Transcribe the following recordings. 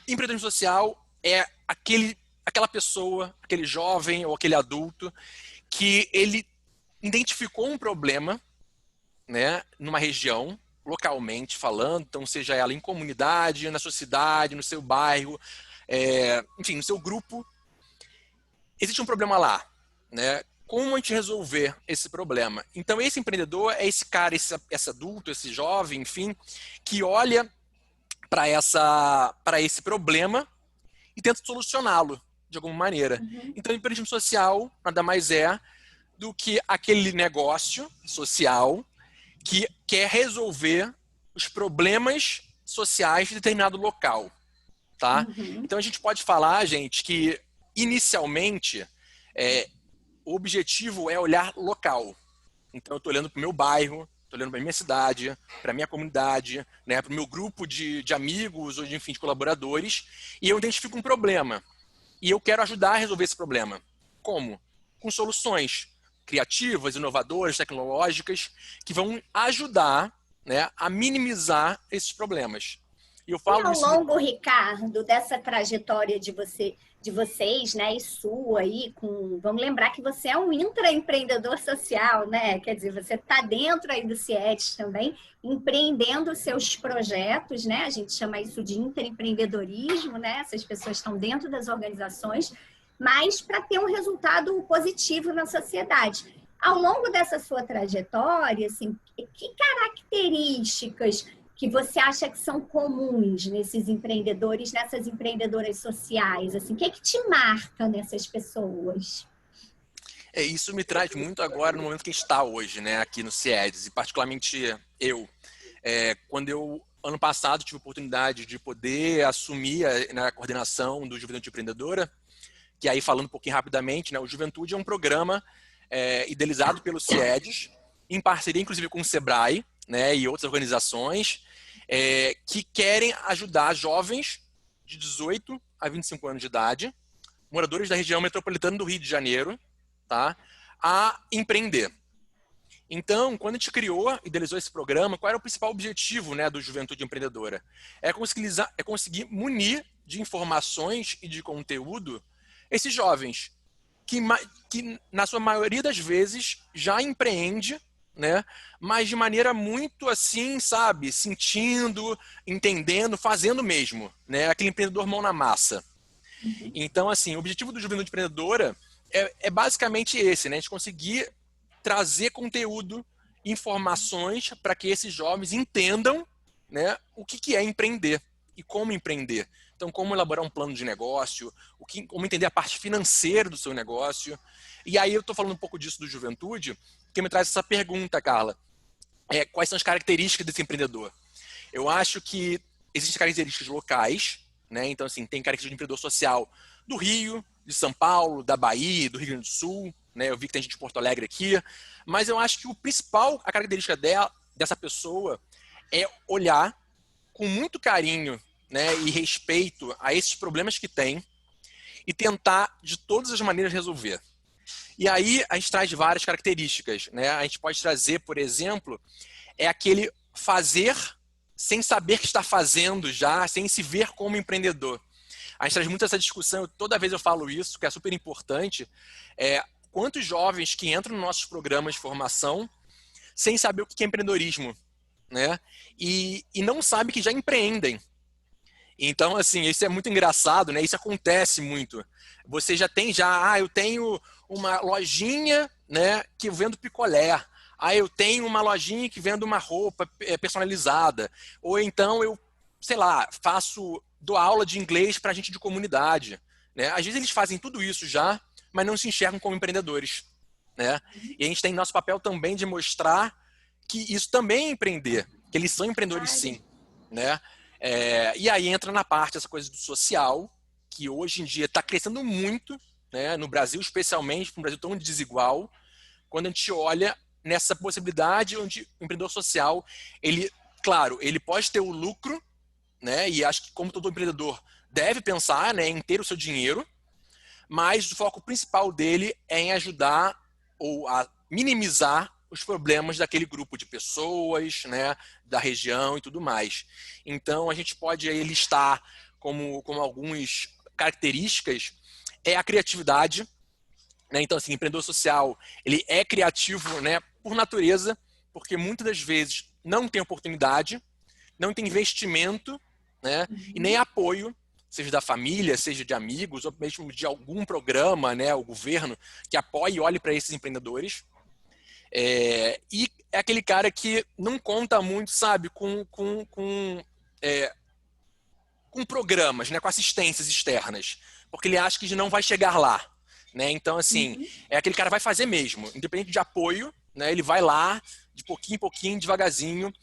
Empreendedorismo social é aquela pessoa, aquele jovem ou aquele adulto que ele identificou um problema, né, numa região, localmente falando, então seja ela em comunidade, na sua cidade, no seu bairro, enfim, no seu grupo, existe um problema lá, né? Como a gente resolver esse problema? Então esse empreendedor é esse cara, esse adulto, esse jovem, enfim, que olha para esse problema e tenta solucioná-lo de alguma maneira. Uhum. Então o empreendedorismo social nada mais é do que aquele negócio social que quer resolver os problemas sociais de determinado local, tá? Uhum. Então a gente pode falar, gente, que inicialmente o objetivo é olhar local. Então eu estou olhando para o meu bairro, estou olhando para a minha cidade, para a minha comunidade, né, para o meu grupo de amigos ou de, enfim, de colaboradores, e eu identifico um problema. E eu quero ajudar a resolver esse problema. Como? Com soluções criativas, inovadoras, tecnológicas, que vão ajudar, né, a minimizar esses problemas. E eu E falo ao isso. longo, Ricardo, dessa trajetória de vocês, né, e sua aí, vamos lembrar que você é um intraempreendedor social, né? Quer dizer, você está dentro aí do CIEDS também, empreendendo seus projetos, né? A gente chama isso de intraempreendedorismo, né? Essas pessoas estão dentro das organizações, mas para ter um resultado positivo na sociedade. Ao longo dessa sua trajetória, assim, que características que você acha que são comuns nesses empreendedores, nessas empreendedoras sociais? Assim, o que é que te marca nessas pessoas? Isso me traz muito agora no momento que a gente está hoje, né, aqui no CIEDS, e particularmente eu. Quando eu, ano passado, tive a oportunidade de poder assumir a coordenação do Juventude Empreendedora, que aí, falando um pouquinho rapidamente, né, o Juventude é um programa idealizado pelo CIEDS, em parceria, inclusive, com o SEBRAE, né, e outras organizações, que querem ajudar jovens de 18 a 25 anos de idade, moradores da região metropolitana do Rio de Janeiro, tá, a empreender. Então, quando a gente criou, idealizou esse programa, qual era o principal objetivo, né, do Juventude Empreendedora? Conseguir munir de informações e de conteúdo esses jovens que na sua maioria das vezes, já empreende, né? Mas de maneira muito assim, sabe? Sentindo, entendendo, fazendo mesmo, né? Aquele empreendedor mão na massa. Uhum. Então, assim, o objetivo do Juventude Empreendedora é basicamente esse, né? A gente conseguir trazer conteúdo, informações para que esses jovens entendam, né, o que é empreender e como empreender. Então, como elaborar um plano de negócio, como entender a parte financeira do seu negócio. E aí eu estou falando um pouco disso do Juventude, que me traz essa pergunta, Carla. Quais são as características desse empreendedor? Eu acho que existem características locais, né? Então, assim, tem características de empreendedor social do Rio, de São Paulo, da Bahia, do Rio Grande do Sul, né? Eu vi que tem gente de Porto Alegre aqui, mas eu acho que a característica dessa pessoa é olhar com muito carinho, né, e respeito a esses problemas que tem e tentar de todas as maneiras resolver. E aí a gente traz várias características, né? A gente pode trazer, por exemplo, aquele fazer sem saber que está fazendo já, sem se ver como empreendedor. A gente traz muito essa discussão, toda vez eu falo isso, que é super importante, quantos jovens que entram nos nossos programas de formação sem saber o que é empreendedorismo, né? E não sabem que já empreendem. Então, assim, isso é muito engraçado, né? Isso acontece muito. Você eu tenho uma lojinha, né, que eu vendo picolé. Eu tenho uma lojinha que vendo uma roupa personalizada. Ou então eu, sei lá, dou aula de inglês para gente de comunidade, né? Às vezes eles fazem tudo isso já, mas não se enxergam como empreendedores, né? E a gente tem nosso papel também de mostrar que isso também é empreender, que eles são empreendedores sim, né? E aí entra na parte essa coisa do social, que hoje em dia está crescendo muito, né? No Brasil especialmente, um Brasil tão desigual, quando a gente olha nessa possibilidade onde o empreendedor social, claro, ele pode ter o lucro, né? E acho que como todo empreendedor deve pensar, né, em ter o seu dinheiro, mas o foco principal dele é em ajudar ou a minimizar os problemas daquele grupo de pessoas, né, da região e tudo mais. Então, a gente pode aí listar como algumas características, é a criatividade, né? Então, assim, empreendedor social, ele é criativo, né, por natureza, porque muitas das vezes não tem oportunidade, não tem investimento, né, e nem apoio, seja da família, seja de amigos, ou mesmo de algum programa, né, o governo, que apoie e olhe para esses empreendedores. E é aquele cara que não conta muito, sabe, com programas, né, com assistências externas, porque ele acha que não vai chegar lá, né? Então, assim, é aquele cara que vai fazer mesmo, independente de apoio, né? Ele vai lá, de pouquinho em pouquinho, devagarzinho,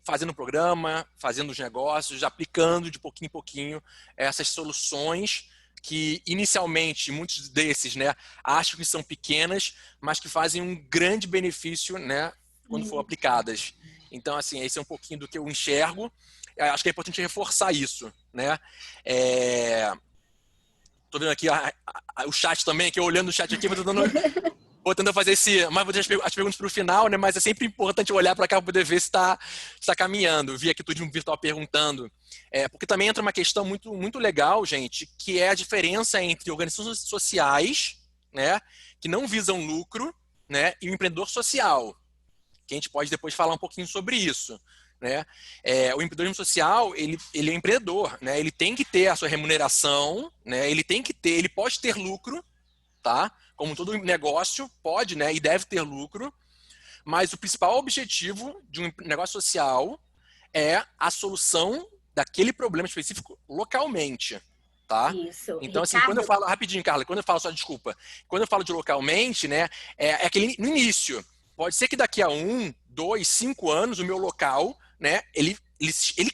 fazendo o programa, fazendo os negócios, aplicando de pouquinho em pouquinho essas soluções que, inicialmente, muitos desses, né, acham que são pequenas, mas que fazem um grande benefício, né, quando for aplicadas. Então, assim, esse é um pouquinho do que eu enxergo. Acho que é importante reforçar isso, né? Tô vendo aqui o chat também, que eu olhando o chat aqui, vou tentando fazer mas vou deixar as perguntas para o final, né? Mas é sempre importante olhar para cá para poder ver se está caminhando. Vi aqui tudo de um virtual perguntando. Porque também entra uma questão muito, muito legal, gente, que é a diferença entre organizações sociais, né, que não visam lucro, né, e o empreendedor social, que a gente pode depois falar um pouquinho sobre isso, né? O empreendedorismo social, ele é um empreendedor, né? Ele tem que ter a sua remuneração, né? Ele pode ter lucro, tá? Como todo negócio pode, né, e deve ter lucro, mas o principal objetivo de um negócio social é a solução daquele problema específico localmente, tá? Isso, Então, assim, quando eu Ricardo. falo, rapidinho, Carla, quando eu falo de localmente, né, é aquele no início. Pode ser que daqui a 1, 2, 5 anos o meu local, né, ele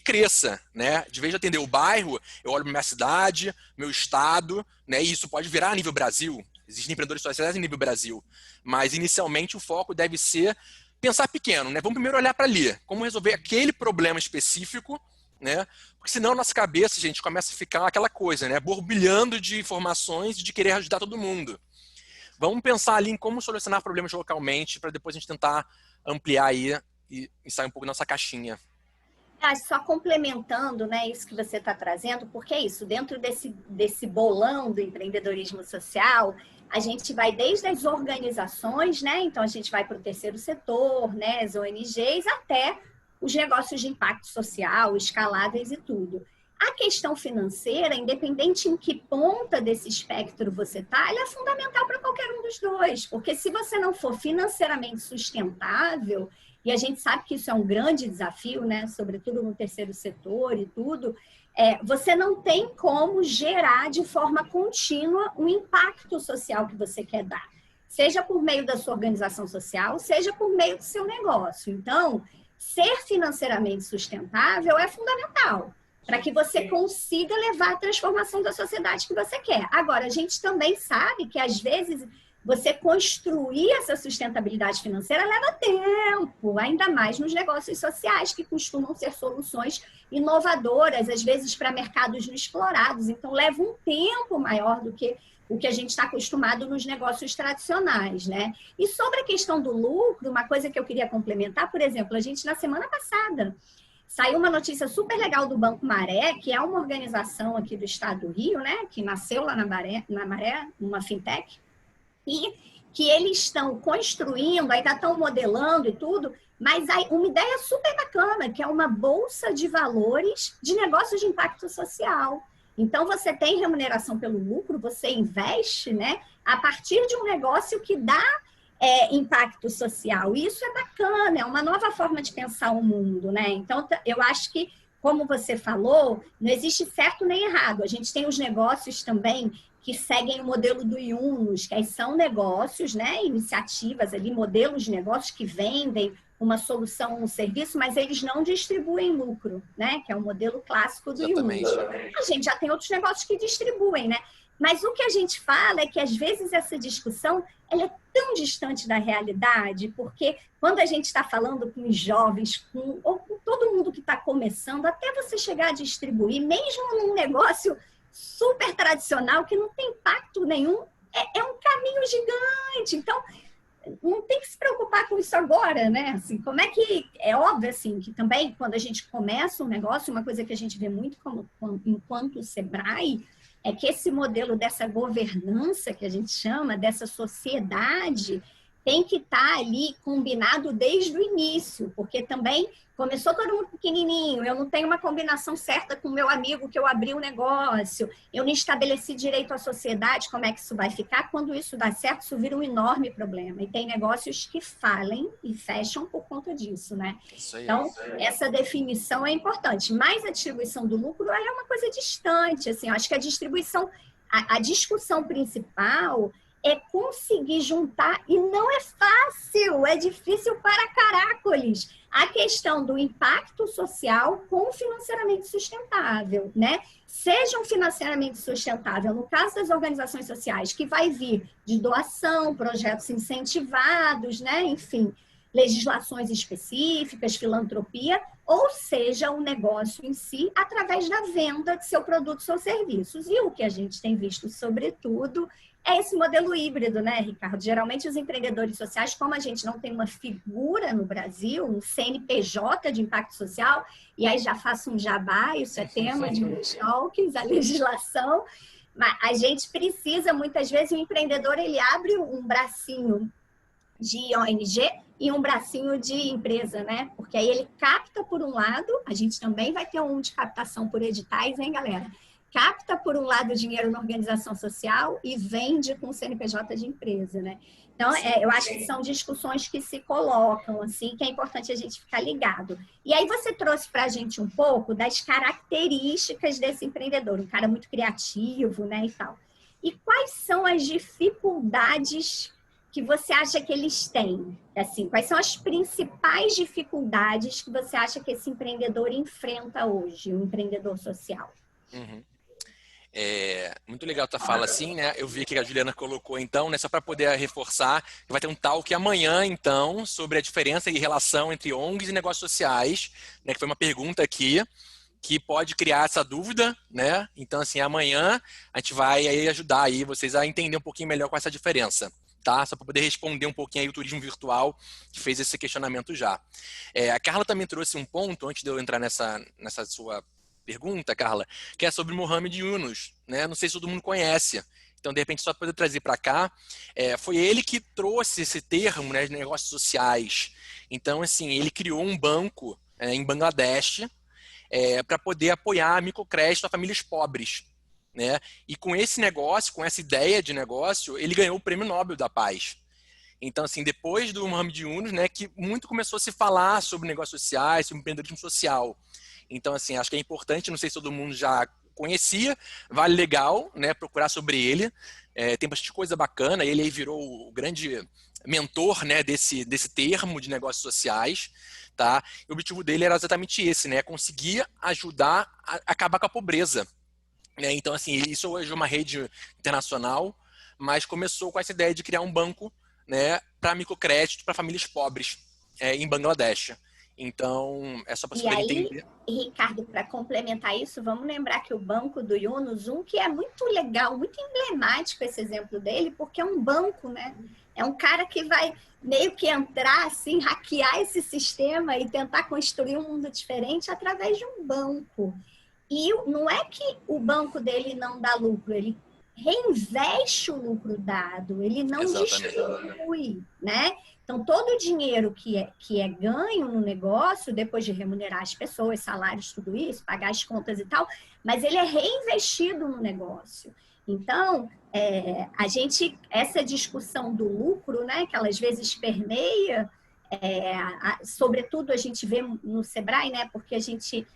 cresça, né? De vez de atender o bairro, eu olho para minha cidade, meu estado, né? E isso pode virar a nível Brasil. Existem empreendedores sociais a nível Brasil, mas inicialmente o foco deve ser pensar pequeno, né? Vamos primeiro olhar para ali, como resolver aquele problema específico, né? Porque senão a nossa cabeça, gente, começa a ficar aquela coisa, né? Borbulhando de informações e de querer ajudar todo mundo. Vamos pensar ali em como solucionar problemas localmente para depois a gente tentar ampliar aí e sair um pouco da nossa caixinha. Só complementando, né, isso que você está trazendo, porque é isso, dentro desse bolão do empreendedorismo social, a gente vai desde as organizações, né, então a gente vai para o terceiro setor, né, as ONGs, até os negócios de impacto social, escaláveis e tudo. A questão financeira, independente em que ponta desse espectro você está, ela é fundamental para qualquer um dos dois, porque se você não for financeiramente sustentável, e a gente sabe que isso é um grande desafio, né? Sobretudo no terceiro setor e tudo, você não tem como gerar de forma contínua o impacto social que você quer dar. Seja por meio da sua organização social, seja por meio do seu negócio. Então, ser financeiramente sustentável é fundamental para que você consiga levar a transformação da sociedade que você quer. Agora, a gente também sabe que, às vezes, você construir essa sustentabilidade financeira leva tempo, ainda mais nos negócios sociais, que costumam ser soluções inovadoras, às vezes para mercados não explorados. Então, leva um tempo maior do que o que a gente está acostumado nos negócios tradicionais, né? E sobre a questão do lucro, uma coisa que eu queria complementar, por exemplo, a gente, na semana passada, saiu uma notícia super legal do Banco Maré, que é uma organização aqui do estado do Rio, né? Que nasceu lá na Maré, uma fintech, e que eles estão construindo, ainda estão modelando e tudo, mas aí uma ideia super bacana, que é uma bolsa de valores de negócios de impacto social. Então, você tem remuneração pelo lucro, você investe, né, a partir de um negócio que dá impacto social. E isso é bacana, é uma nova forma de pensar o mundo, né? Então, eu acho que, como você falou, não existe certo nem errado. A gente tem os negócios também que seguem o modelo do Yunus, que são negócios, né, iniciativas ali, modelos de negócios que vendem uma solução, um serviço, mas eles não distribuem lucro, né, que é o modelo clássico do Yunus. A gente já tem outros negócios que distribuem, né? Mas o que a gente fala é que, às vezes, essa discussão ela é tão distante da realidade, porque quando a gente está falando com os jovens, ou com todo mundo que está começando, até você chegar a distribuir, mesmo num negócio super tradicional, que não tem impacto nenhum, é um caminho gigante. Então, não tem que se preocupar com isso agora, né? Assim, como é que... É óbvio, assim, que também, quando a gente começa um negócio, uma coisa que a gente vê muito enquanto Sebrae, é que esse modelo dessa governança, que a gente chama, dessa sociedade, tem que estar ali combinado desde o início, porque também começou todo mundo pequenininho, eu não tenho uma combinação certa com o meu amigo que eu abri um negócio, eu não estabeleci direito à sociedade, como é que isso vai ficar? Quando isso dá certo, isso vira um enorme problema. E tem negócios que falem e fecham por conta disso, né? Isso aí. Então, essa definição é importante. Mas a distribuição do lucro, ela é uma coisa distante, assim, eu acho que a distribuição, a discussão principal é conseguir juntar, e não é fácil, é difícil para caracoles, a questão do impacto social com financeiramente sustentável, né? Seja um financeiramente sustentável, no caso das organizações sociais, que vai vir de doação, projetos incentivados, né? Enfim, legislações específicas, filantropia, ou seja, o negócio em si, através da venda de seu produto ou serviços. E o que a gente tem visto, sobretudo, é esse modelo híbrido, né, Ricardo? Geralmente os empreendedores sociais, como a gente não tem uma figura no Brasil, um CNPJ de impacto social, e aí já faço um jabá, isso é tema de muitos talks, a legislação, mas a gente precisa, muitas vezes, o empreendedor, ele abre um bracinho de ONG e um bracinho de empresa, né? Porque aí ele capta por um lado, a gente também vai ter um de captação por editais, hein, galera? Capta, por um lado, dinheiro na organização social e vende com o CNPJ de empresa, né? Então, eu acho que são discussões que se colocam, assim, que é importante a gente ficar ligado. E aí você trouxe para a gente um pouco das características desse empreendedor, um cara muito criativo, né, e tal. E quais são as dificuldades que você acha que eles têm? Assim, quais são as principais dificuldades que você acha que esse empreendedor enfrenta hoje, um empreendedor social? Uhum. Muito legal tua fala assim, né? Eu vi que a Juliana colocou então, né? Só para poder reforçar, que vai ter um talk amanhã, então, sobre a diferença e relação entre ONGs e negócios sociais, né? Que foi uma pergunta aqui, que pode criar essa dúvida, né? Então, assim, amanhã a gente vai aí ajudar aí vocês a entender um pouquinho melhor qual é essa diferença, tá? Só para poder responder um pouquinho aí o turismo virtual, que fez esse questionamento já. A Carla também trouxe um ponto, antes de eu entrar nessa sua pergunta, Carla, que é sobre Muhammad Yunus, né? Não sei se todo mundo conhece. Então, de repente, só para poder trazer para cá, foi ele que trouxe esse termo, né, de negócios sociais. Então, assim, ele criou um banco em Bangladesh para poder apoiar microcrédito a famílias pobres, né? E com esse negócio, com essa ideia de negócio, ele ganhou o Prêmio Nobel da Paz. Então, assim, depois do Muhammad Yunus, né, que muito começou a se falar sobre negócios sociais, sobre empreendedorismo social. Então, assim, acho que é importante, não sei se todo mundo já conhecia, vale legal, né, procurar sobre ele. Tem bastante coisa bacana, ele aí virou o grande mentor, né, desse termo de negócios sociais, tá? E o objetivo dele era exatamente esse, né, conseguir ajudar a acabar com a pobreza, né? Então, assim, isso hoje é uma rede internacional, mas começou com essa ideia de criar um banco, né, para microcrédito para famílias pobres em Bangladesh. Então, é só para você entender. Ricardo, para complementar isso, vamos lembrar que o banco do Yunus, que é muito legal, muito emblemático esse exemplo dele, porque é um banco, né? É um cara que vai meio que entrar, assim, hackear esse sistema e tentar construir um mundo diferente através de um banco. E não é que o banco dele não dá lucro, ele reinveste o lucro dado, ele não distribui, né? Então, todo o dinheiro que é ganho no negócio, depois de remunerar as pessoas, salários, tudo isso, pagar as contas e tal, mas ele é reinvestido no negócio. Então, essa discussão do lucro, né, que ela às vezes permeia, sobretudo a gente vê no Sebrae, né, porque a gente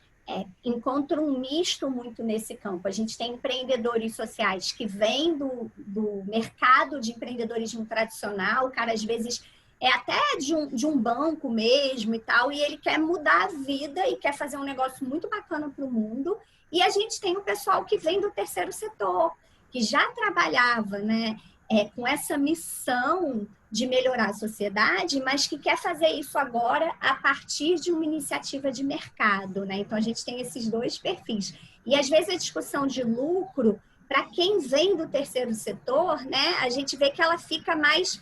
encontra um misto muito nesse campo. A gente tem empreendedores sociais que vêm do mercado de empreendedorismo tradicional, o cara às vezes até de um banco mesmo e tal, e ele quer mudar a vida e quer fazer um negócio muito bacana para o mundo. E a gente tem o pessoal que vem do terceiro setor, que já trabalhava, né, com essa missão de melhorar a sociedade, mas que quer fazer isso agora a partir de uma iniciativa de mercado, né? Então, a gente tem esses dois perfis. E, às vezes, a discussão de lucro, para quem vem do terceiro setor, né, a gente vê que ela fica mais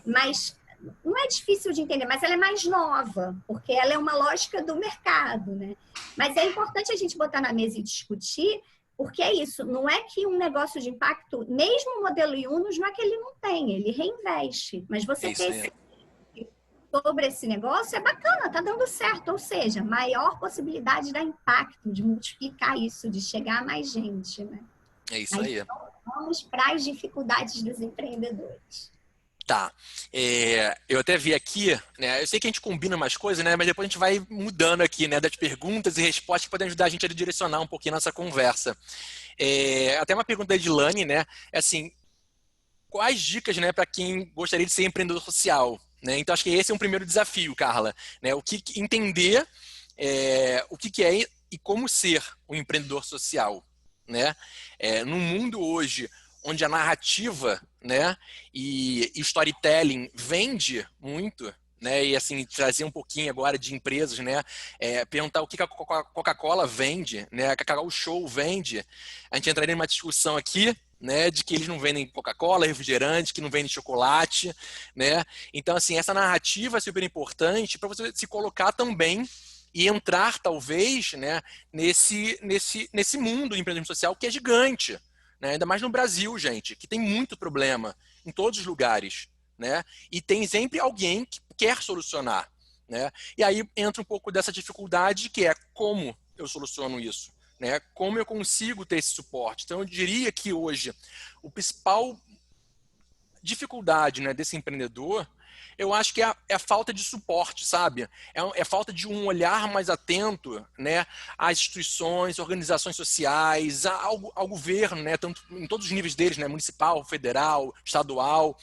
Mas não é difícil de entender, mas ela é mais nova, porque ela é uma lógica do mercado, né? Mas é importante a gente botar na mesa e discutir, porque é isso, não é que um negócio de impacto, mesmo o modelo Yunus, não é que ele não tem, ele reinveste. Mas É você isso ter aí. esse sobre esse negócio é bacana, tá dando certo, ou seja, maior possibilidade de dar impacto, de multiplicar isso, de chegar a mais gente, né? É isso Mas aí. então, vamos para as dificuldades dos empreendedores. Tá. Eu até vi aqui, né? Eu sei que a gente combina umas coisas, né? Mas depois a gente vai mudando aqui, né? Das perguntas e respostas que podem ajudar a gente a direcionar um pouquinho a nossa conversa. Até uma pergunta da Edilane, né? É assim, quais dicas, né, para quem gostaria de ser empreendedor social, né? Então acho que esse é um primeiro desafio, Carla, né? O que entender o que é e como ser um empreendedor social, né? Num mundo hoje onde a narrativa, né, e storytelling vende muito, né, e assim trazer um pouquinho agora de empresas, né, perguntar o que a Coca-Cola vende, né, a Cacau Show vende, a gente entraria numa discussão aqui, né, de que eles não vendem Coca-Cola, refrigerante, que não vendem chocolate, né? Então assim, essa narrativa é super importante para você se colocar também e entrar talvez, né, nesse mundo do empreendedorismo social que é gigante, né? Ainda mais no Brasil, gente, que tem muito problema em todos os lugares, né? E tem sempre alguém que quer solucionar, né? E aí entra um pouco dessa dificuldade que é como eu soluciono isso, né? Como eu consigo ter esse suporte? Então eu diria que hoje o principal dificuldade, né, desse empreendedor, eu acho que é a falta de suporte, sabe? É a falta de um olhar mais atento, né, às instituições, organizações sociais, ao governo, né, tanto em todos os níveis deles, né, municipal, federal, estadual.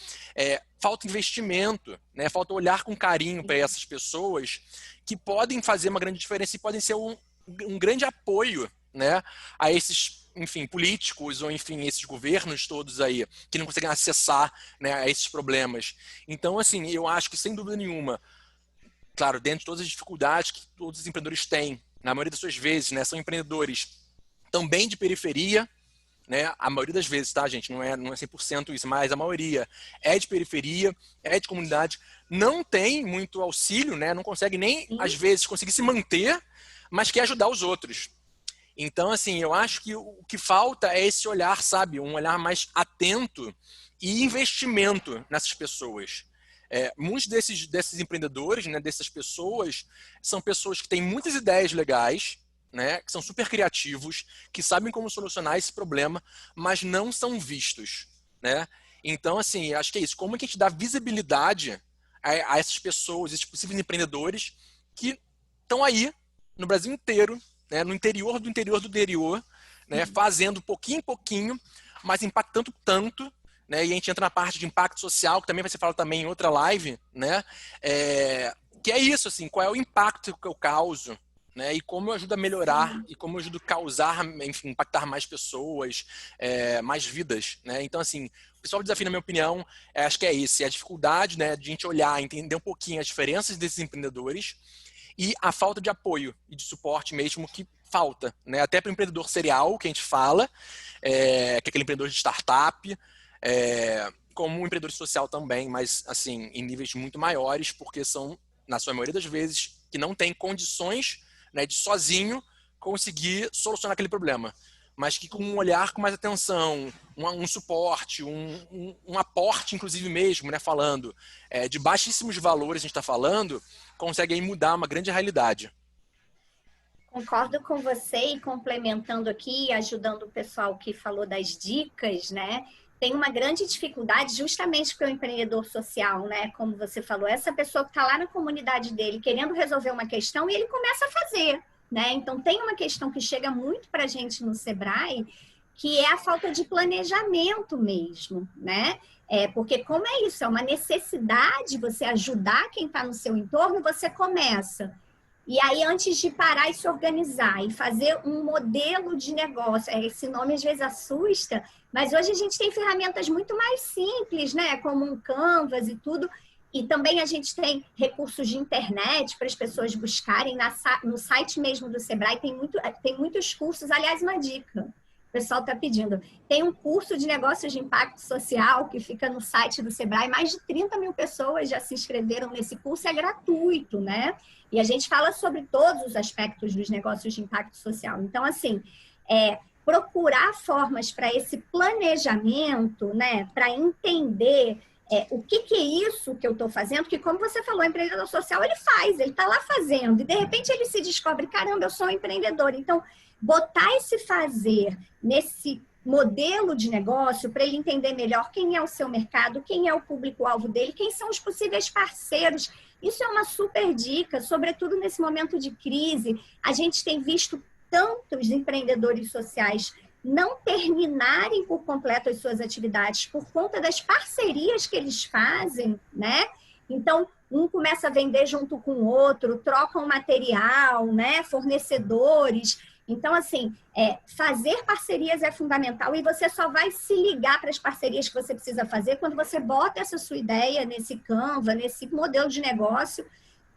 Falta investimento, né, falta olhar com carinho para essas pessoas que podem fazer uma grande diferença e podem ser um grande apoio, né, a esses, enfim, políticos ou, enfim, esses governos todos aí que não conseguem acessar, né, a esses problemas. Então, assim, eu acho que, sem dúvida nenhuma, claro, dentro de todas as dificuldades que todos os empreendedores têm, na maioria das suas vezes, né, são empreendedores também de periferia, né, a maioria das vezes, tá, gente, não é 100% isso, mas a maioria é de periferia, é de comunidade, não tem muito auxílio, né, não consegue nem, às Sim. vezes, conseguir se manter, mas quer ajudar os outros. Então, assim, eu acho que o que falta é esse olhar, sabe? Um olhar mais atento e investimento nessas pessoas. Muitos desses empreendedores, né, dessas pessoas, são pessoas que têm muitas ideias legais, né, que são super criativos, que sabem como solucionar esse problema, mas não são vistos, né? Então, assim, acho que é isso. Como é que a gente dá visibilidade a essas pessoas, esses possíveis empreendedores que estão aí no Brasil inteiro, né, no interior do interior do interior, né, fazendo pouquinho em pouquinho, mas impactando tanto, né, e a gente entra na parte de impacto social, que também vai ser falado também em outra live, né, que é isso, assim, qual é o impacto que eu causo, né, e como eu ajudo a melhorar, Sim. e como eu ajudo a causar, enfim, impactar mais pessoas, mais vidas, né, então, assim, o principal desafio, na minha opinião, acho que é esse, é a dificuldade, né, de a gente olhar, entender um pouquinho as diferenças desses empreendedores, e a falta de apoio e de suporte mesmo que falta, né? Até para o empreendedor serial, que a gente fala, que é aquele empreendedor de startup, como um empreendedor social também, mas assim, em níveis muito maiores, porque são, na sua maioria das vezes, que não tem condições, né, de sozinho conseguir solucionar aquele problema, mas que com um olhar com mais atenção, um suporte, um aporte, inclusive mesmo, né, falando de baixíssimos valores, a gente está falando, consegue aí mudar uma grande realidade. Concordo com você e complementando aqui, ajudando o pessoal que falou das dicas, né? Tem uma grande dificuldade justamente porque o empreendedor social, né? Como você falou, essa pessoa que está lá na comunidade dele querendo resolver uma questão e ele começa a fazer, né? Então tem uma questão que chega muito para a gente no Sebrae, que é a falta de planejamento mesmo, né? Porque como é isso, é uma necessidade você ajudar quem está no seu entorno, você começa. E aí, antes de parar e se organizar e fazer um modelo de negócio, esse nome às vezes assusta, mas hoje a gente tem ferramentas muito mais simples, né? Como um Canvas e tudo. E também a gente tem recursos de internet para as pessoas buscarem. No site mesmo do Sebrae tem muitos cursos. Aliás, uma dica. O pessoal está pedindo. Tem um curso de negócios de impacto social que fica no site do Sebrae. Mais de 30 mil pessoas já se inscreveram nesse curso, é gratuito, né? E a gente fala sobre todos os aspectos dos negócios de impacto social. Então, assim, procurar formas para esse planejamento, né? Para entender o que é isso que eu estou fazendo, que como você falou, o empreendedor social, ele faz, ele está lá fazendo, e de repente ele se descobre, caramba, eu sou um empreendedor. Então, botar esse fazer nesse modelo de negócio para ele entender melhor quem é o seu mercado, quem é o público-alvo dele, quem são os possíveis parceiros. Isso é uma super dica, sobretudo nesse momento de crise. A gente tem visto tantos empreendedores sociais não terminarem por completo as suas atividades por conta das parcerias que eles fazem, né? Então, um começa a vender junto com o outro, trocam material, né? Fornecedores. Então, assim, fazer parcerias é fundamental e você só vai se ligar para as parcerias que você precisa fazer quando você bota essa sua ideia nesse Canva, nesse modelo de negócio,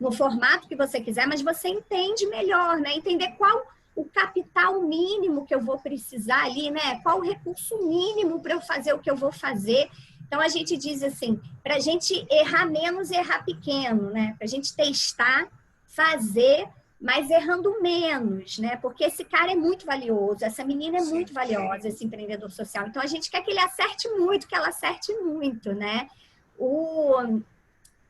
no formato que você quiser, mas você entende melhor, né? Entender qual o capital mínimo que eu vou precisar ali, né? Qual o recurso mínimo para eu fazer o que eu vou fazer. Então, a gente diz assim, para a gente errar menos e errar pequeno, né? Para a gente testar, fazer, mas errando menos, né? Porque esse cara é muito valioso, essa menina é muito valiosa, esse empreendedor social. Então, a gente quer que ele acerte muito, que ela acerte muito, né?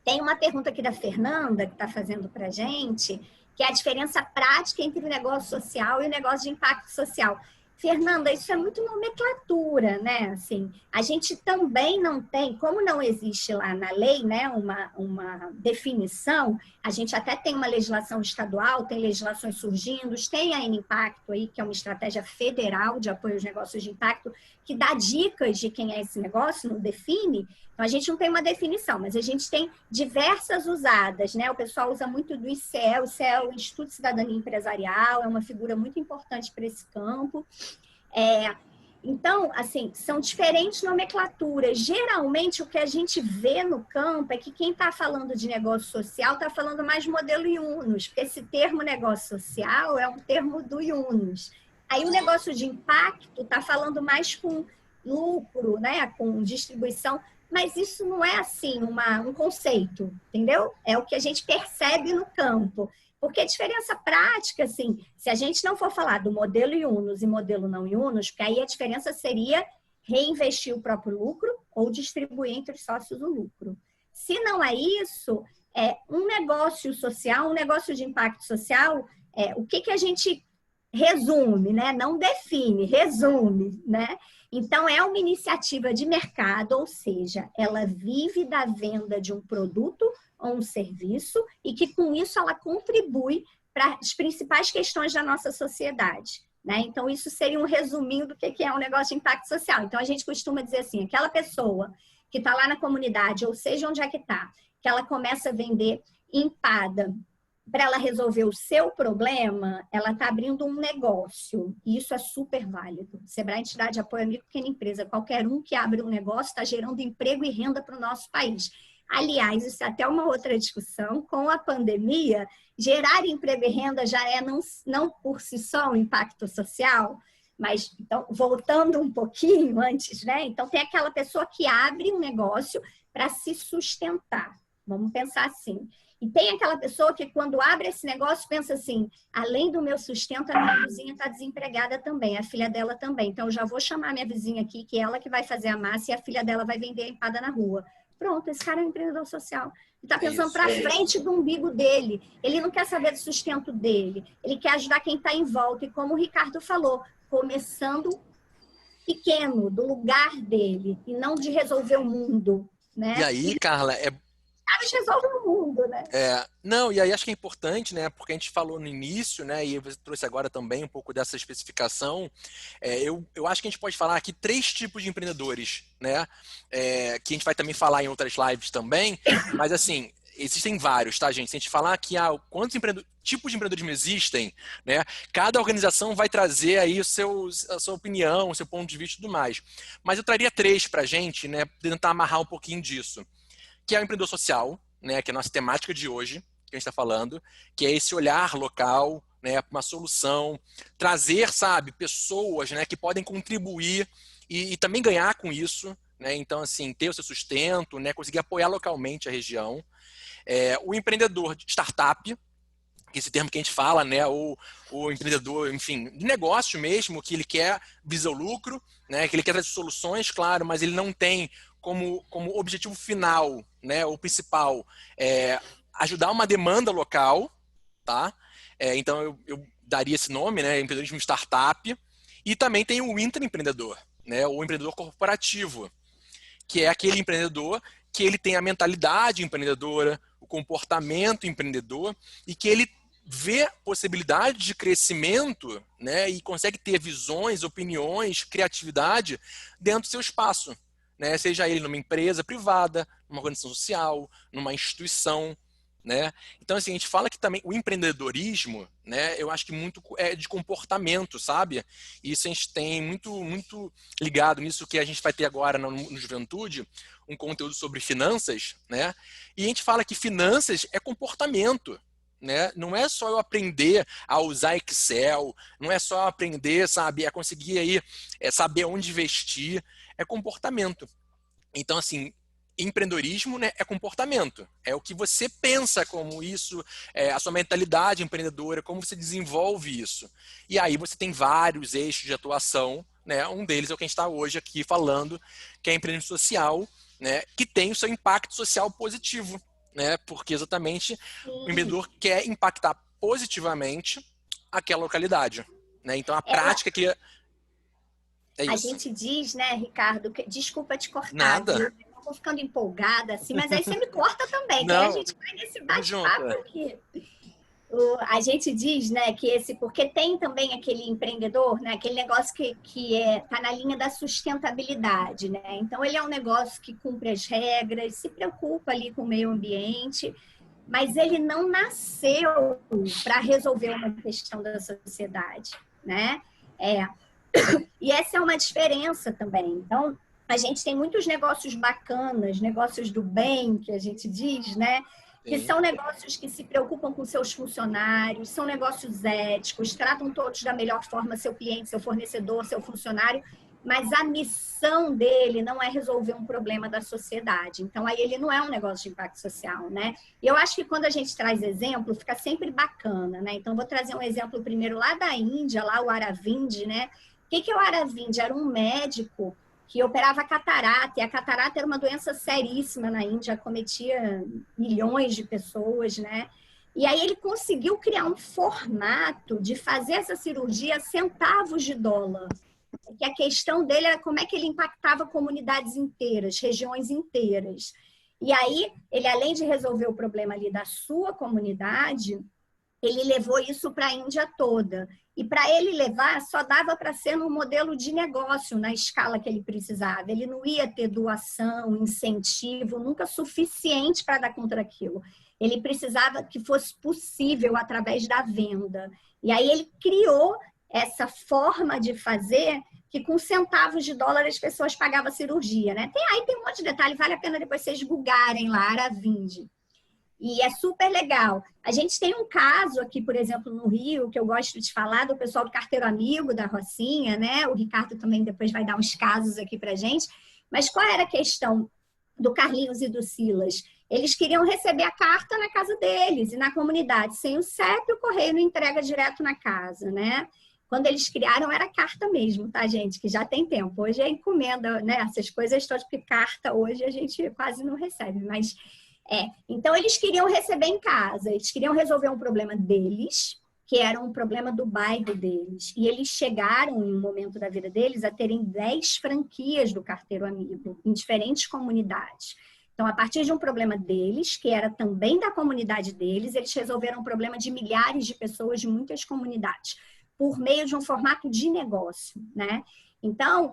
Tem uma pergunta aqui da Fernanda, que está fazendo para a gente, que é a diferença prática entre o negócio social e o negócio de impacto social. Fernanda, isso é muito nomenclatura, né? Assim, a gente também não tem, como não existe lá na lei, né, uma definição, a gente até tem uma legislação estadual, tem legislações surgindo, tem a N-Impacto aí, que é uma estratégia federal de apoio aos negócios de impacto, que dá dicas de quem é esse negócio, não define. Então, a gente não tem uma definição, mas a gente tem diversas usadas, né? O pessoal usa muito do ICE, o ICE é o Instituto de Cidadania Empresarial, é uma figura muito importante para esse campo. Então, assim, são diferentes nomenclaturas. Geralmente, o que a gente vê no campo é que quem está falando de negócio social está falando mais modelo Yunus, porque esse termo negócio social é um termo do Yunus. Aí o negócio de impacto está falando mais com lucro, né, com distribuição, mas isso não é assim um conceito, entendeu? É o que a gente percebe no campo. Porque a diferença prática, assim, se a gente não for falar do modelo Yunus e modelo não Yunus, porque aí a diferença seria reinvestir o próprio lucro ou distribuir entre os sócios o lucro. Se não é isso, um negócio social, um negócio de impacto social, o que a gente resume, né? Não define, resume, né? Então, é uma iniciativa de mercado, ou seja, ela vive da venda de um produto ou um serviço e que, com isso, ela contribui para as principais questões da nossa sociedade, né? Então, isso seria um resuminho do que é um negócio de impacto social. Então, a gente costuma dizer assim, aquela pessoa que está lá na comunidade, ou seja, onde é que está, que ela começa a vender empada para ela resolver o seu problema, ela está abrindo um negócio. E isso é super válido. Sebrae Entidade de Apoio à Micro e Pequena Empresa. Qualquer um que abre um negócio está gerando emprego e renda para o nosso país. Aliás, isso é até uma outra discussão. Com a pandemia, gerar emprego e renda já é não por si só um impacto social, mas, então, voltando um pouquinho antes, né? Então, tem aquela pessoa que abre um negócio para se sustentar. Vamos pensar assim. E tem aquela pessoa que, quando abre esse negócio, pensa assim, além do meu sustento, a minha vizinha está desempregada também, a filha dela também. Então, eu já vou chamar minha vizinha aqui, que é ela que vai fazer a massa e a filha dela vai vender a empada na rua. Pronto, esse cara é um empreendedor social. Ele está pensando para frente do umbigo dele. Ele não quer saber do sustento dele. Ele quer ajudar quem está em volta. E como o Ricardo falou, começando pequeno, do lugar dele, e não de resolver o mundo, né? E aí, Carla, caras resolvem o mundo, né? Não, e aí acho que é importante, né? Porque a gente falou no início, né? E você trouxe agora também um pouco dessa especificação. Eu acho que a gente pode falar aqui 3 tipos de empreendedores, né? Que a gente vai também falar em outras lives também. Mas assim, existem vários, tá, gente? Se a gente falar aqui quantos tipos de empreendedorismo existem, né? Cada organização vai trazer aí a sua opinião, o seu ponto de vista e tudo mais. Mas eu traria 3 pra gente, né? Tentar amarrar um pouquinho disso. Que é o empreendedor social, né, que é a nossa temática de hoje, que a gente está falando, que é esse olhar local, né, para uma solução, trazer, sabe, pessoas, né, que podem contribuir e também ganhar com isso, né? Então, assim, ter o seu sustento, né, conseguir apoiar localmente a região. O empreendedor de startup, esse termo que a gente fala, né, o empreendedor, enfim, de negócio mesmo, que ele quer visar o lucro, né, que ele quer trazer soluções, claro, mas ele não tem como objetivo final, né, o principal, ajudar uma demanda local, tá? Então eu daria esse nome, né, empreendedorismo startup, e também tem o intraempreendedor, né, o empreendedor corporativo, que é aquele empreendedor que ele tem a mentalidade empreendedora, o comportamento empreendedor, e que ele vê possibilidade de crescimento, né, e consegue ter visões, opiniões, criatividade dentro do seu espaço, né, seja ele numa empresa privada, numa organização social, numa instituição, né? Então, assim, a gente fala que também o empreendedorismo, né, eu acho que muito é de comportamento, sabe? E isso a gente tem muito ligado nisso que a gente vai ter agora no Juventude, um conteúdo sobre finanças, né? E a gente fala que finanças é comportamento, né? Não é só eu aprender a usar Excel, não é só aprender, sabe, a conseguir aí saber onde investir, é comportamento. Então, assim, empreendedorismo, né, é comportamento. É o que você pensa como isso, a sua mentalidade empreendedora, como você desenvolve isso. E aí você tem vários eixos de atuação, né? Um deles é o que a gente está hoje aqui falando, que é empreendedorismo social, né, que tem o seu impacto social positivo, né? Porque exatamente o Sim. empreendedor quer impactar positivamente aquela localidade, né? Então a Ela, prática que é a isso. gente diz, né, Ricardo, desculpa te cortar, Nada. viu? Eu vou ficando empolgada, assim, mas aí você me corta também, que aí a Não, gente vai nesse tamo junto. bate-papo aqui. A gente diz, né, que porque tem também aquele empreendedor, né, aquele negócio que tá na linha da sustentabilidade, né? Então ele é um negócio que cumpre as regras, se preocupa ali com o meio ambiente, mas ele não nasceu para resolver uma questão da sociedade, né? É, e essa é uma diferença também. Então, a gente tem muitos negócios bacanas, negócios do bem, que a gente diz, né? Que Sim. são negócios que se preocupam com seus funcionários, são negócios éticos, tratam todos da melhor forma seu cliente, seu fornecedor, seu funcionário, mas a missão dele não é resolver um problema da sociedade. Então, aí ele não é um negócio de impacto social, né? E eu acho que quando a gente traz exemplo, fica sempre bacana, né? Então, vou trazer um exemplo primeiro lá da Índia, lá o Aravind, né? O que é o Aravind? Era um médico que operava catarata, e a catarata era uma doença seríssima na Índia, cometia milhões de pessoas, né? E aí ele conseguiu criar um formato de fazer essa cirurgia a centavos de dólar. Que a questão dele era como é que ele impactava comunidades inteiras, regiões inteiras. E aí, ele, além de resolver o problema ali da sua comunidade, ele levou isso para a Índia toda. E para ele levar, só dava para ser no modelo de negócio, na escala que ele precisava. Ele não ia ter doação, incentivo, nunca suficiente para dar contra aquilo. Ele precisava que fosse possível através da venda. E aí ele criou essa forma de fazer que com centavos de dólar as pessoas pagavam a cirurgia, né? Aí tem um monte de detalhe, vale a pena depois vocês googarem lá, Aravind. E é super legal. A gente tem um caso aqui, por exemplo, no Rio, que eu gosto de falar, do pessoal do Carteiro Amigo, da Rocinha, né? O Ricardo também depois vai dar uns casos aqui pra gente. Mas qual era a questão do Carlinhos e do Silas? Eles queriam receber a carta na casa deles e na comunidade. Sem o CEP, o correio não entrega direto na casa, né? Quando eles criaram, era carta mesmo, tá, gente? Que já tem tempo. Hoje é encomenda, né? Essas coisas todas, porque carta hoje a gente quase não recebe, mas... Então eles queriam receber em casa, eles queriam resolver um problema deles, que era um problema do bairro deles. E eles chegaram, em um momento da vida deles, a terem 10 franquias do Carteiro Amigo, em diferentes comunidades. Então, a partir de um problema deles, que era também da comunidade deles, eles resolveram um problema de milhares de pessoas de muitas comunidades, por meio de um formato de negócio, né? Então,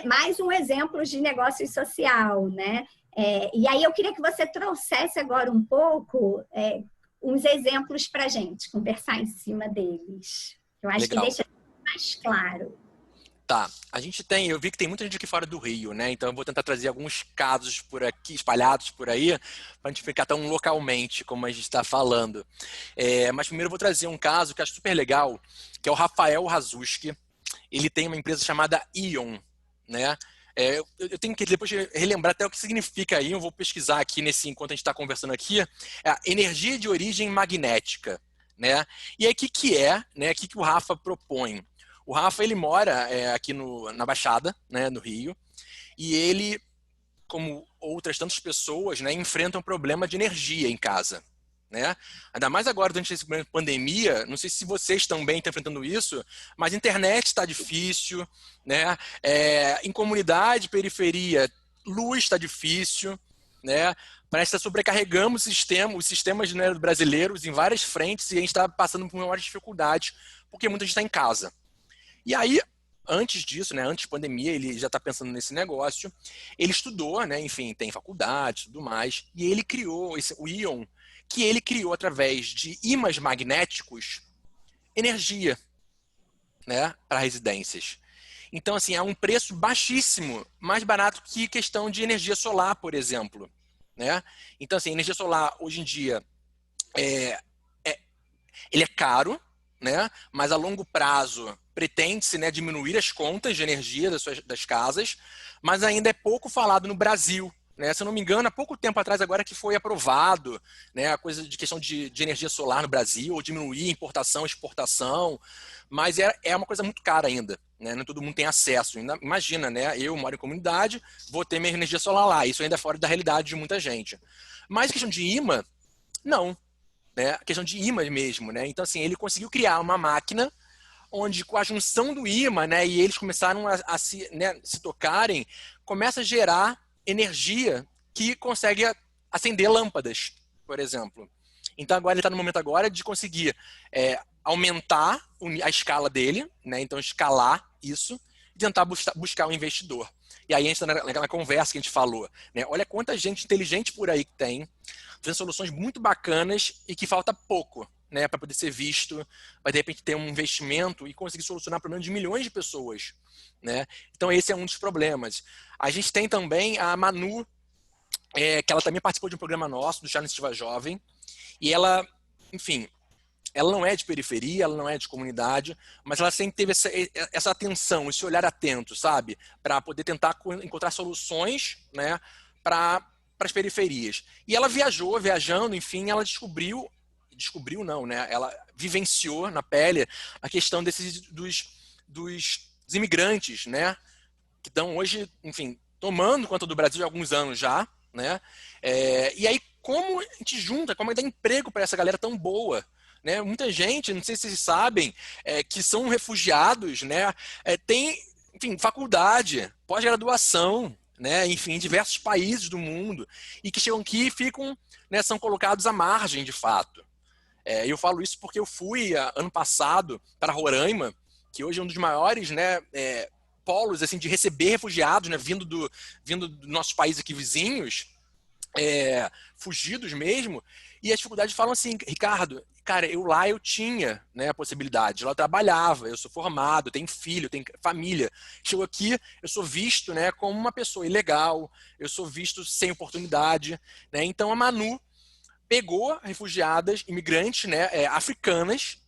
mais um exemplo de negócio social, né? E aí eu queria que você trouxesse agora um pouco uns exemplos para a gente conversar em cima deles. Eu acho que Legal. deixa mais claro. Tá, eu vi que tem muita gente aqui fora do Rio, né? Então eu vou tentar trazer alguns casos por aqui, espalhados por aí, para a gente ficar tão localmente como a gente está falando. Mas primeiro eu vou trazer um caso que eu acho super legal, que é o Rafael Razuski. Ele tem uma empresa chamada Ion, né? Eu tenho que depois relembrar até o que significa Ion, vou pesquisar aqui enquanto a gente está conversando aqui. É a energia de origem magnética, né? E aí o que que é, né? O que que o Rafa propõe? O Rafa, ele mora aqui na Baixada, né, no Rio, e ele, como outras tantas pessoas, né, enfrenta um problema de energia em casa, né? Ainda mais agora, durante essa pandemia, não sei se vocês também estão enfrentando isso, mas a internet está difícil, né? Em comunidade, periferia, luz está difícil, né? Parece que sobrecarregamos os sistemas, né, brasileiros em várias frentes e a gente está passando por maiores dificuldades, porque muita gente está em casa. E aí, antes disso, né, antes da pandemia, ele já está pensando nesse negócio. Ele estudou, né, enfim, tem faculdade e tudo mais, e ele criou o Ion, que ele criou através de ímãs magnéticos, energia, né, para residências. Então, assim, é um preço baixíssimo, mais barato que questão de energia solar, por exemplo, né? Então, assim, energia solar, hoje em dia, ele é caro, né? Mas a longo prazo pretende-se, né, diminuir as contas de energia das casas, mas ainda é pouco falado no Brasil. Né? Se eu não me engano, há pouco tempo atrás agora que foi aprovado, né, a coisa de questão de energia solar no Brasil, ou diminuir importação, exportação, mas é uma coisa muito cara ainda. Né? Não todo mundo tem acesso. Imagina, né? Eu moro em comunidade, vou ter minha energia solar lá. Isso ainda é fora da realidade de muita gente. Mas questão de imã, não. Né? A questão de ímã mesmo, né? Então, assim, ele conseguiu criar uma máquina onde, com a junção do ímã, né, e eles começaram a se tocarem, começa a gerar energia que consegue acender lâmpadas, por exemplo. Então, agora ele está no momento agora de conseguir aumentar a escala dele, né? Então, escalar isso e tentar buscar um investidor. E aí a gente está naquela conversa que a gente falou, né? Olha quanta gente inteligente por aí que tem, fazendo soluções muito bacanas e que falta pouco, né, para poder ser visto, vai de repente ter um investimento e conseguir solucionar problemas de milhões de pessoas, né? Então esse é um dos problemas. A gente tem também a Manu, que ela também participou de um programa nosso, do Chá Iniciativa Jovem, e ela, enfim, ela não é de periferia, ela não é de comunidade, mas ela sempre teve essa atenção, esse olhar atento, sabe? Para poder tentar encontrar soluções, né, para as periferias. E ela viajando, enfim, ela descobriu não, né? Ela vivenciou na pele a questão dos imigrantes, né? Que estão hoje, enfim, tomando conta do Brasil há alguns anos já, né? E aí, como a gente junta, como é que dá emprego para essa galera tão boa? Né? Muita gente, não sei se vocês sabem, que são refugiados, né? Tem, enfim, faculdade, pós-graduação, né? Enfim, em diversos países do mundo, e que chegam aqui e ficam, né, são colocados à margem, de fato. Eu falo isso porque eu fui ano passado para Roraima, que hoje é um dos maiores, né, polos assim, de receber refugiados, né, vindo do nossos países aqui vizinhos, fugidos mesmo, e as dificuldades falam assim, Ricardo, cara, eu tinha, né, a possibilidade, lá eu trabalhava, eu sou formado, tenho filho, tenho família, chego aqui, eu sou visto, né, como uma pessoa ilegal, eu sou visto sem oportunidade, né, então a Manu pegou refugiadas, imigrantes, né, africanas,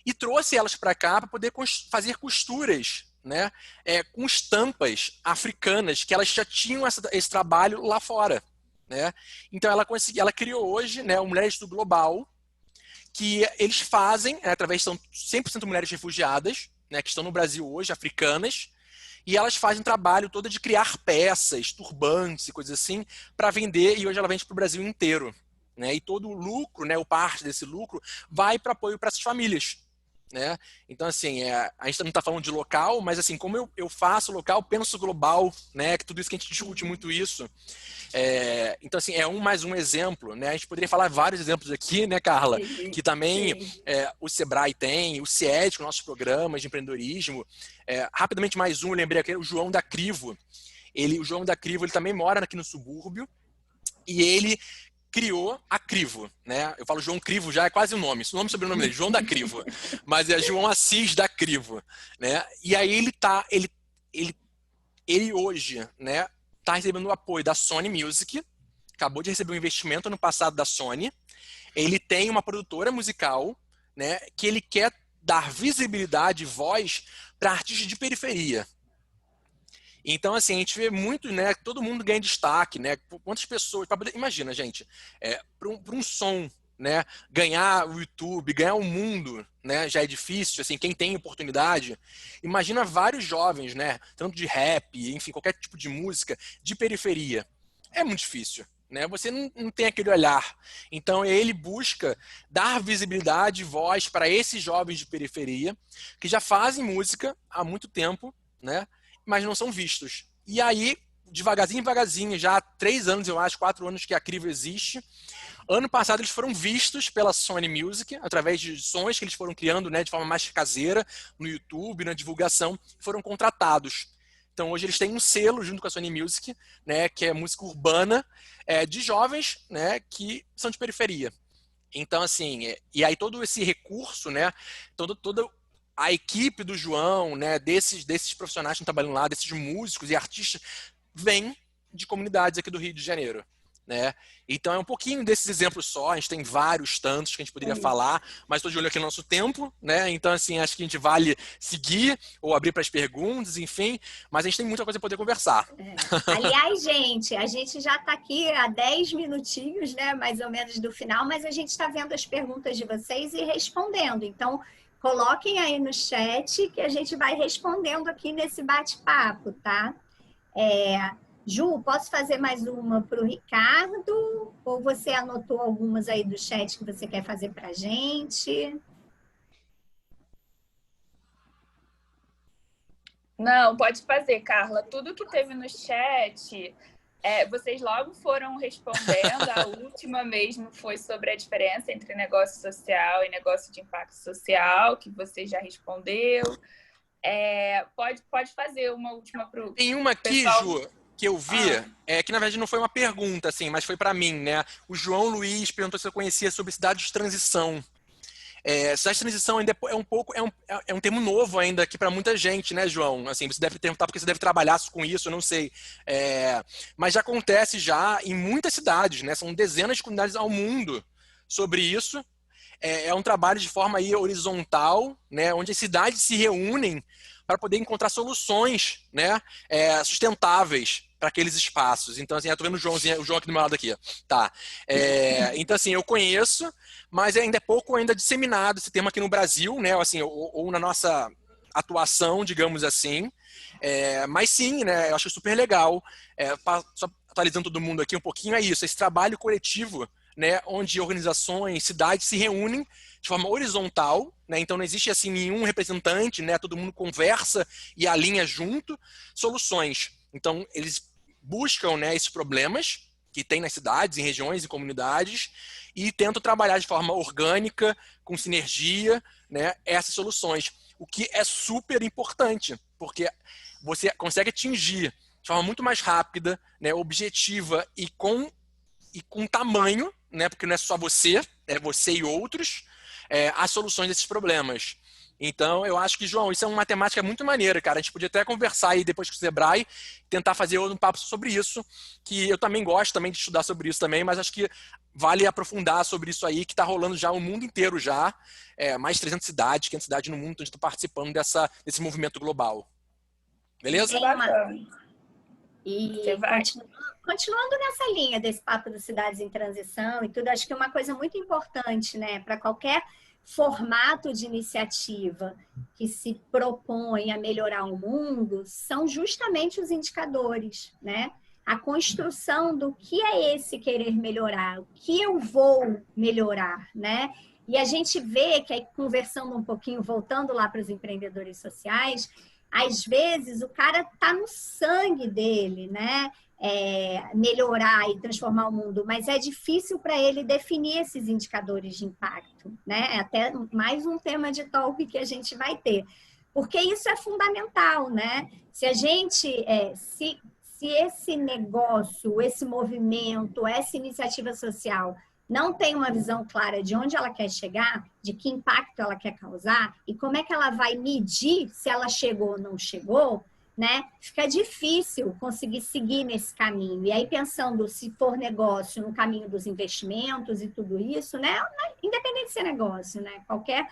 e trouxe elas para cá para poder fazer costuras, né, com estampas africanas, que elas já tinham esse trabalho lá fora. Né? Então ela criou hoje, né, o Mulheres do Global, que eles fazem, através, são 100% mulheres refugiadas, né, que estão no Brasil hoje, africanas, e elas fazem trabalho todo de criar peças, turbantes e coisas assim, para vender, e hoje ela vende para o Brasil inteiro. Né? E todo o lucro, né, o parte desse lucro, vai para apoio para essas famílias. Né? Então, assim, a gente não está falando de local, mas assim, como eu faço local, penso global, né? Que tudo isso que a gente discute muito isso. Então, assim, mais um exemplo, né? A gente poderia falar vários exemplos aqui, né, Carla? Que também o Sebrae tem, o CIED, com nossos programas de empreendedorismo. Rapidamente, mais um, eu lembrei aqui, o João da Crivo. O João da Crivo, ele também mora aqui no subúrbio, e ele criou a Crivo, né? Eu falo João Crivo, já é quase o nome e sobrenome dele, João da Crivo, mas é João Assis da Crivo, né? E aí ele hoje, né, tá recebendo o apoio da Sony Music, acabou de receber um investimento no passado da Sony. Ele tem uma produtora musical, né, que ele quer dar visibilidade e voz para artistas de periferia. Então, assim, a gente vê muito, né, todo mundo ganha destaque, né? Quantas pessoas... Imagina, gente, para um som, né, ganhar o YouTube, ganhar o mundo, né, já é difícil, assim, quem tem oportunidade. Imagina vários jovens, né, tanto de rap, enfim, qualquer tipo de música, de periferia. É muito difícil, né? Você não tem aquele olhar. Então, ele busca dar visibilidade e voz para esses jovens de periferia que já fazem música há muito tempo, né, mas não são vistos. E aí, devagarzinho, devagarzinho, já há 3 anos, eu acho, 4 anos que a Crivo existe. Ano passado eles foram vistos pela Sony Music, através de sons que eles foram criando, né, de forma mais caseira, no YouTube, na divulgação, foram contratados. Então hoje eles têm um selo junto com a Sony Music, né, que é música urbana, de jovens, né, que são de periferia. Então, assim, e aí todo esse recurso, né, toda a equipe do João, né, desses profissionais que estão trabalhando lá, desses músicos e artistas, vem de comunidades aqui do Rio de Janeiro, né? Então é um pouquinho desses exemplos só, a gente tem vários tantos que a gente poderia falar, mas estou de olho aqui no nosso tempo, né? Então, assim, acho que a gente vale seguir ou abrir para as perguntas, enfim, mas a gente tem muita coisa para poder conversar. Aliás, gente, a gente já está aqui há 10 minutinhos, né, mais ou menos do final, mas a gente está vendo as perguntas de vocês e respondendo. Então, coloquem aí no chat que a gente vai respondendo aqui nesse bate-papo, tá? Ju, posso fazer mais uma para o Ricardo? Ou você anotou algumas aí do chat que você quer fazer para a gente? Não, pode fazer, Carla. Tudo que teve no chat, vocês logo foram respondendo. A última mesmo foi sobre a diferença entre negócio social e negócio de impacto social, que você já respondeu. Pode fazer uma última para o Tem uma aqui, pessoal. Ju, que eu vi, que na verdade não foi uma pergunta, assim, mas foi para mim, né? O João Luiz perguntou se eu conhecia sobre cidade de transição. Cidade de transição ainda é um termo novo ainda aqui para muita gente, né, João? Assim, você deve perguntar porque você deve trabalhar com isso, eu não sei. Mas já acontece já em muitas cidades, né? São dezenas de comunidades ao mundo sobre isso. É um trabalho de forma aí horizontal, né? Onde as cidades se reúnem para poder encontrar soluções, né, sustentáveis para aqueles espaços. Então, assim, eu tô vendo o João aqui do meu lado aqui. Tá. Então, assim, eu conheço, mas ainda é pouco ainda disseminado esse termo aqui no Brasil, né, assim, ou na nossa atuação, digamos assim. Mas sim, né, eu acho super legal. Só atualizando todo mundo aqui um pouquinho, é isso, esse trabalho coletivo, né, onde organizações, cidades se reúnem de forma horizontal, né, então não existe assim nenhum representante, né, todo mundo conversa e alinha junto soluções. Então eles buscam, né, esses problemas que tem nas cidades, em regiões e comunidades e tentam trabalhar de forma orgânica, com sinergia, né, essas soluções, o que é super importante, porque você consegue atingir de forma muito mais rápida, né, objetiva e com tamanho, né, porque não é só você, é você e outros, as soluções desses problemas. Então, eu acho que, João, isso é uma matemática muito maneira, cara. A gente podia até conversar aí depois com o Sebrae, tentar fazer um papo sobre isso, que eu também gosto também de estudar sobre isso também, mas acho que vale aprofundar sobre isso aí, que está rolando já o mundo inteiro já, mais de 300 cidades, 500 cidades no mundo, então a gente está participando desse movimento global. Beleza? E continuando nessa linha desse papo das cidades em transição e tudo, acho que uma coisa muito importante, né, para qualquer formato de iniciativa que se propõe a melhorar o mundo são justamente os indicadores, né? A construção do que é esse querer melhorar, o que eu vou melhorar, né? E a gente vê que aí, conversando um pouquinho, voltando lá para os empreendedores sociais, às vezes o cara tá no sangue dele, né? Melhorar e transformar o mundo, mas é difícil para ele definir esses indicadores de impacto, né? Até mais um tema de talk que a gente vai ter, porque isso é fundamental, né? Se a gente se se esse negócio, esse movimento, essa iniciativa social não tem uma visão clara de onde ela quer chegar, de que impacto ela quer causar e como é que ela vai medir se ela chegou ou não chegou, né? Fica difícil conseguir seguir nesse caminho. E aí, pensando se for negócio no caminho dos investimentos e tudo isso, né? Independente de ser negócio, né? Qualquer.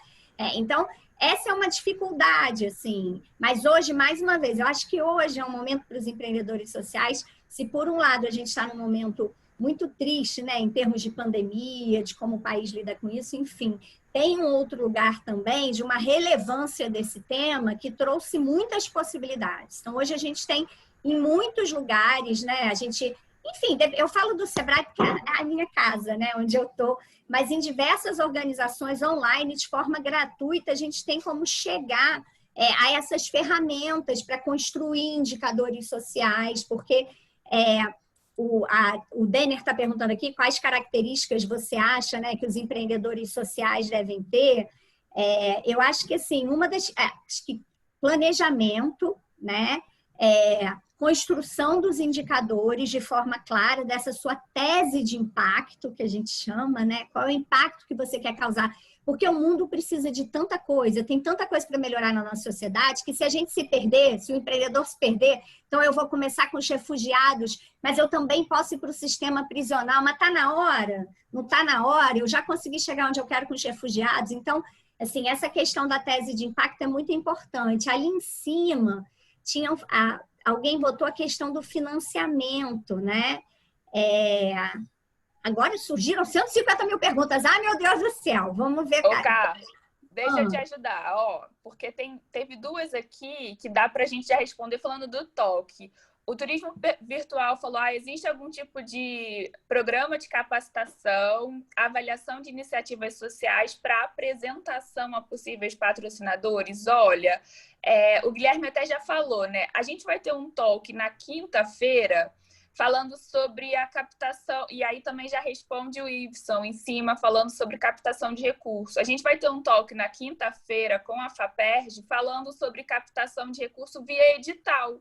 Então, essa é uma dificuldade, assim. Mas hoje, mais uma vez, eu acho que hoje é um momento para os empreendedores sociais. Se, por um lado, a gente está num momento muito triste, né? Em termos de pandemia, de como o país lida com isso, enfim. Tem um outro lugar também de uma relevância desse tema que trouxe muitas possibilidades. Então, hoje a gente tem em muitos lugares, né? A gente, enfim, eu falo do Sebrae porque é a minha casa, né? Onde eu estou, mas em diversas organizações online, de forma gratuita, a gente tem como chegar a essas ferramentas para construir indicadores sociais, porque o Denner está perguntando aqui quais características você acha, né, que os empreendedores sociais devem ter. Eu acho que, assim, acho que planejamento, né, construção dos indicadores de forma clara, dessa sua tese de impacto, que a gente chama, né, qual é o impacto que você quer causar. Porque o mundo precisa de tanta coisa, tem tanta coisa para melhorar na nossa sociedade, que se a gente se perder, se o empreendedor se perder, então eu vou começar com os refugiados, mas eu também posso ir para o sistema prisional, mas está na hora? Não está na hora? Eu já consegui chegar onde eu quero com os refugiados? Então, assim, essa questão da tese de impacto é muito importante. Ali em cima, alguém botou a questão do financiamento, né? Agora surgiram 150 mil perguntas. Ah, meu Deus do céu. Vamos ver, cara. Ô, Carla, deixa eu te ajudar. Ó, porque teve duas aqui que dá para a gente já responder falando do talk. O turismo virtual falou, existe algum tipo de programa de capacitação, avaliação de iniciativas sociais para apresentação a possíveis patrocinadores? Olha, o Guilherme até já falou, né? A gente vai ter um talk na quinta-feira falando sobre a captação, e aí também já responde o Iveson em cima, falando sobre captação de recursos. A gente vai ter um talk na quinta-feira com a FAPERJ falando sobre captação de recurso via edital,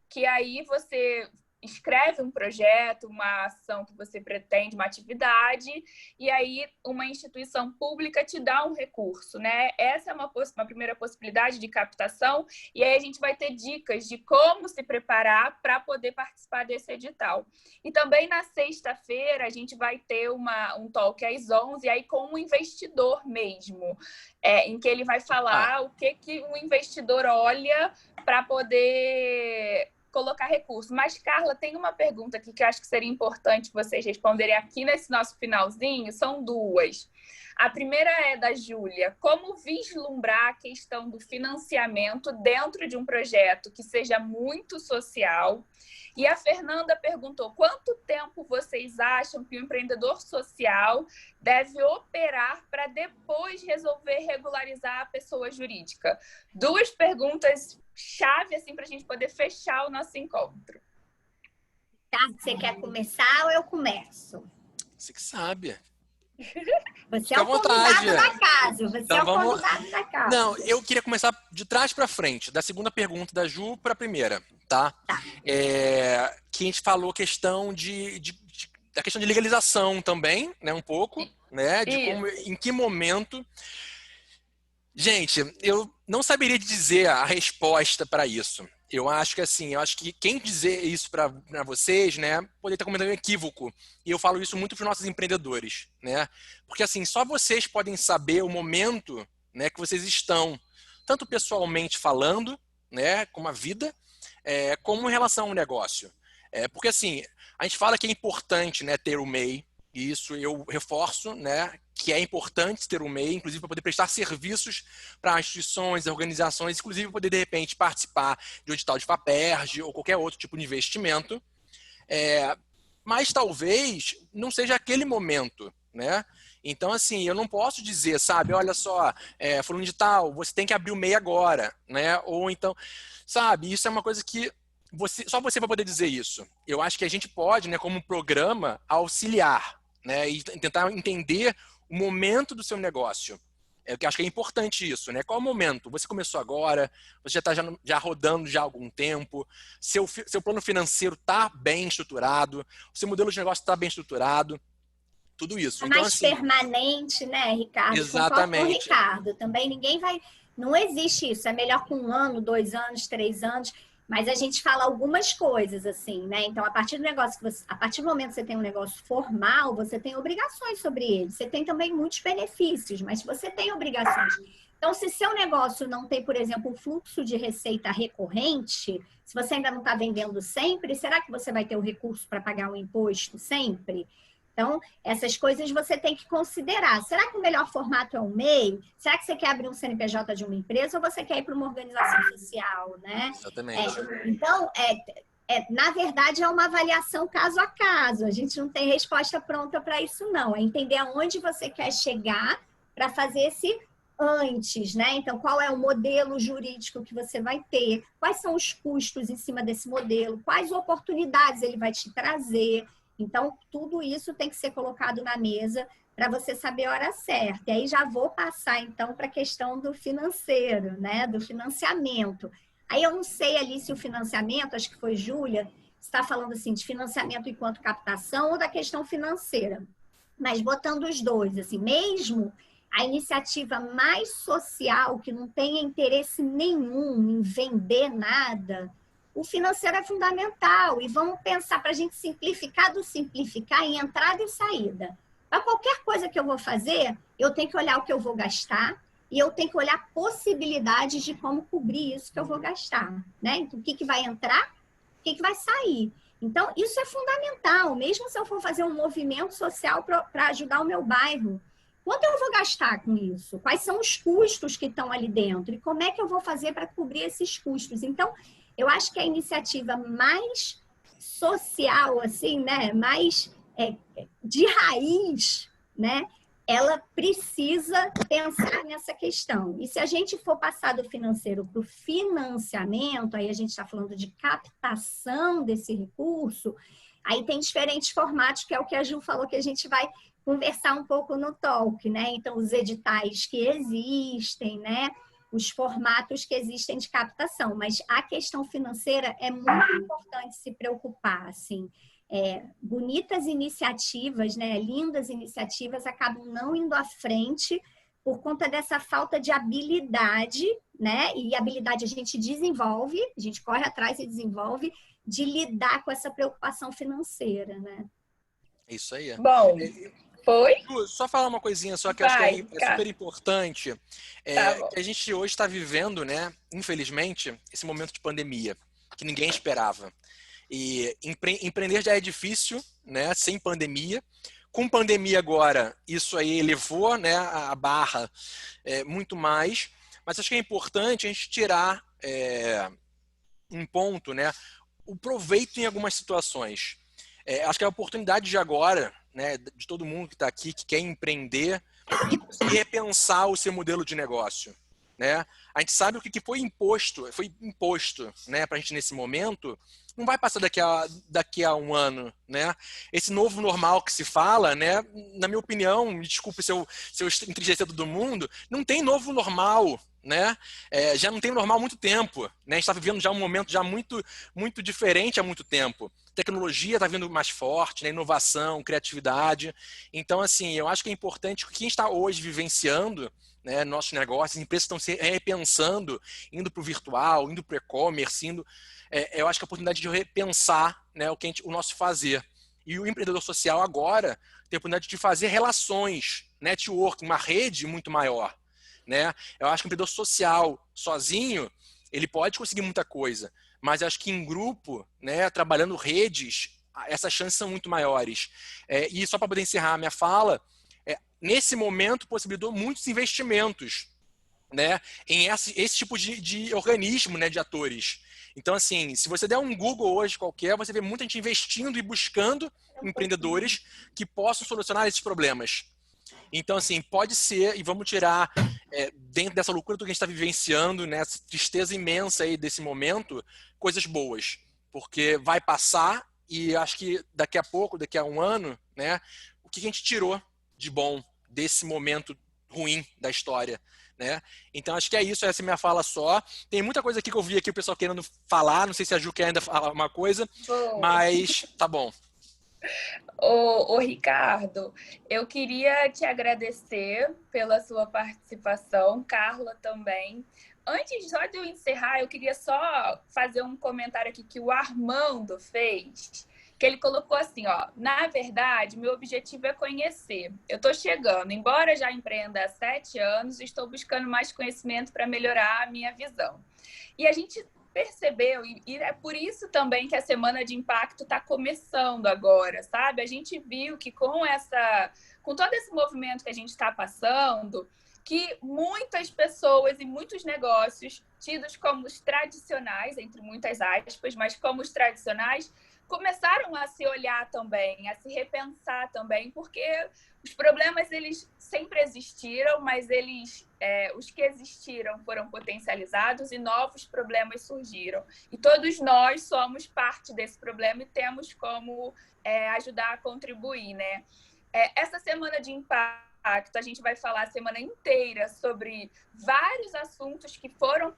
que aí você escreve um projeto, uma ação que você pretende, uma atividade, e aí uma instituição pública te dá um recurso, né? Essa é uma primeira possibilidade de captação, e aí a gente vai ter dicas de como se preparar para poder participar desse edital. E também na sexta-feira a gente vai ter um talk às 11, aí com um investidor mesmo, em que ele vai falar o que um investidor olha para poder colocar recurso. Mas, Carla, tem uma pergunta aqui que eu acho que seria importante vocês responderem aqui nesse nosso finalzinho. São duas. A primeira é da Júlia. Como vislumbrar a questão do financiamento dentro de um projeto que seja muito social? E a Fernanda perguntou, quanto tempo vocês acham que o empreendedor social deve operar para depois resolver regularizar a pessoa jurídica? Duas perguntas chave assim, para a gente poder fechar o nosso encontro. Tá, você quer começar ou eu começo? Você que sabe. Você é o convidado da casa. Você é o convidado da casa. Não, eu queria começar de trás para frente, da segunda pergunta da Ju para a primeira, tá? Que a gente falou questão da questão de legalização também, né? Um pouco, né? De como, em que momento. Gente, eu não saberia dizer a resposta para isso. Eu acho que quem dizer isso para vocês, né, poderia estar cometendo um equívoco. E eu falo isso muito para os nossos empreendedores, né? Porque assim, só vocês podem saber o momento, né, que vocês estão, tanto pessoalmente falando, né, como a vida, como em relação ao negócio. Porque assim, a gente fala que é importante, né, ter o MEI. E isso eu reforço, né, que é importante ter o MEI, inclusive para poder prestar serviços para instituições, organizações, inclusive poder, de repente, participar de um edital de FAPERJ ou qualquer outro tipo de investimento. Mas talvez não seja aquele momento, né? Então, assim, eu não posso dizer, sabe, olha só, fulano de tal, você tem que abrir o MEI agora, né? Ou então, sabe, isso é uma coisa que só você vai poder dizer isso. Eu acho que a gente pode, né, como programa, auxiliar, né, e tentar entender o momento do seu negócio. Eu acho que é importante isso, né? Qual é o momento? Você começou agora, você já está já rodando já há algum tempo, seu plano financeiro está bem estruturado, o seu modelo de negócio está bem estruturado, tudo isso. É Então, mais assim, permanente, né, Ricardo? Concordo com o exatamente. Ricardo. Também ninguém vai. Não existe isso. É melhor com 1 ano, 2 anos, 3 anos. Mas a gente fala algumas coisas, assim, né? Então, a partir do negócio a partir do momento que você tem um negócio formal, você tem obrigações sobre ele. Você tem também muitos benefícios, mas você tem obrigações. Então, se seu negócio não tem, por exemplo, um fluxo de receita recorrente, se você ainda não está vendendo sempre, será que você vai ter o recurso para pagar o imposto sempre? Então, essas coisas você tem que considerar. Será que o melhor formato é o MEI? Será que você quer abrir um CNPJ de uma empresa ou você quer ir para uma organização social, né? Exatamente. Então, na verdade, é uma avaliação caso a caso. A gente não tem resposta pronta para isso, não. É entender aonde você quer chegar para fazer esse antes, né? Então, qual é o modelo jurídico que você vai ter? Quais são os custos em cima desse modelo? Quais oportunidades ele vai te trazer? Então, tudo isso tem que ser colocado na mesa para você saber a hora certa. E aí já vou passar, então, para a questão do financeiro, né? Do financiamento. Aí eu não sei ali se o financiamento, acho que foi Júlia, está falando assim de financiamento enquanto captação ou da questão financeira. Mas botando os dois, assim, mesmo a iniciativa mais social, que não tem interesse nenhum em vender nada, o financeiro é fundamental. E vamos pensar para a gente simplificar do simplificar em entrada e saída. Para qualquer coisa que eu vou fazer, eu tenho que olhar o que eu vou gastar e eu tenho que olhar possibilidades de como cobrir isso que eu vou gastar, né? Então, o que vai entrar, o que vai sair. Então, isso é fundamental. Mesmo se eu for fazer um movimento social para ajudar o meu bairro, quanto eu vou gastar com isso? Quais são os custos que estão ali dentro? E como é que eu vou fazer para cobrir esses custos? Então, eu acho que a iniciativa mais social, assim, né? Mais de raiz, né? Ela precisa pensar nessa questão. E se a gente for passar do financeiro para o financiamento, aí a gente está falando de captação desse recurso, aí tem diferentes formatos, que é o que a Ju falou que a gente vai conversar um pouco no talk, né? Então, os editais que existem, né? Os formatos que existem de captação. Mas a questão financeira é muito importante se preocupar, assim. Bonitas iniciativas, né? Lindas iniciativas acabam não indo à frente por conta dessa falta de habilidade, né? E habilidade a gente desenvolve, a gente corre atrás e desenvolve, de lidar com essa preocupação financeira, né? Isso aí. Bom, foi? Só falar uma coisinha só que eu acho que é super importante, que a gente hoje está vivendo, né? Infelizmente, esse momento de pandemia que ninguém esperava. E empreender já é difícil, né? Sem pandemia. Com pandemia agora, isso aí elevou, né, a barra muito mais. Mas acho que é importante a gente tirar um ponto, né? O proveito em algumas situações. Acho que é a oportunidade de agora, né, de todo mundo que está aqui, que quer empreender, e repensar o seu modelo de negócio. Né? A gente sabe o que foi imposto, né, para a gente nesse momento, não vai passar daqui a um ano. Né? Esse novo normal que se fala, né, na minha opinião, me desculpe se eu entristecer todo mundo, não tem novo normal. Né? Já não tem normal há muito tempo. Né? A gente está vivendo já um momento já muito, muito diferente há muito tempo. Tecnologia está vindo mais forte, né? Inovação, criatividade. Então, assim, eu acho que é importante que quem está hoje vivenciando, né, nossos negócios, as empresas estão se repensando, indo para o virtual, indo para o e-commerce, eu acho que é a oportunidade de repensar, né, o nosso fazer. E o empreendedor social agora tem a oportunidade de fazer relações, network, uma rede muito maior. Né? Eu acho que o empreendedor social, sozinho, ele pode conseguir muita coisa, mas eu acho que em grupo, né, trabalhando redes, essas chances são muito maiores. E só para poder encerrar a minha fala, nesse momento possibilitou muitos investimentos, né, em esse tipo de organismo, né, de atores. Então, assim, se você der um Google hoje qualquer, você vê muita gente investindo e buscando empreendedores que possam solucionar esses problemas. Então, assim, pode ser, e vamos tirar dentro dessa loucura que a gente está vivenciando, né, essa tristeza imensa aí desse momento, coisas boas. Porque vai passar e acho que daqui a pouco, daqui a um ano, né, o que a gente tirou de bom desse momento ruim da história, né? Então acho que é isso, essa é a minha fala só. Tem muita coisa aqui que eu vi aqui o pessoal querendo falar, não sei se a Ju quer ainda falar uma coisa, mas tá bom. Ô, Ricardo, eu queria te agradecer pela sua participação, Carla também. Antes só de eu encerrar, eu queria só fazer um comentário aqui que o Armando fez, que ele colocou assim, ó, na verdade, meu objetivo é conhecer. Eu estou chegando, embora já empreenda há 7 anos, estou buscando mais conhecimento para melhorar a minha visão. E a gente percebeu, e é por isso também que a Semana de Impacto está começando agora, sabe? A gente viu que com todo esse movimento que a gente está passando, que muitas pessoas e muitos negócios tidos como os tradicionais, entre muitas aspas, mas como os tradicionais, começaram a se olhar também, a se repensar também, porque os problemas eles sempre existiram, mas os que existiram foram potencializados e novos problemas surgiram. E todos nós somos parte desse problema e temos como ajudar a contribuir, né? Essa semana de impacto, a gente vai falar a semana inteira sobre vários assuntos que foram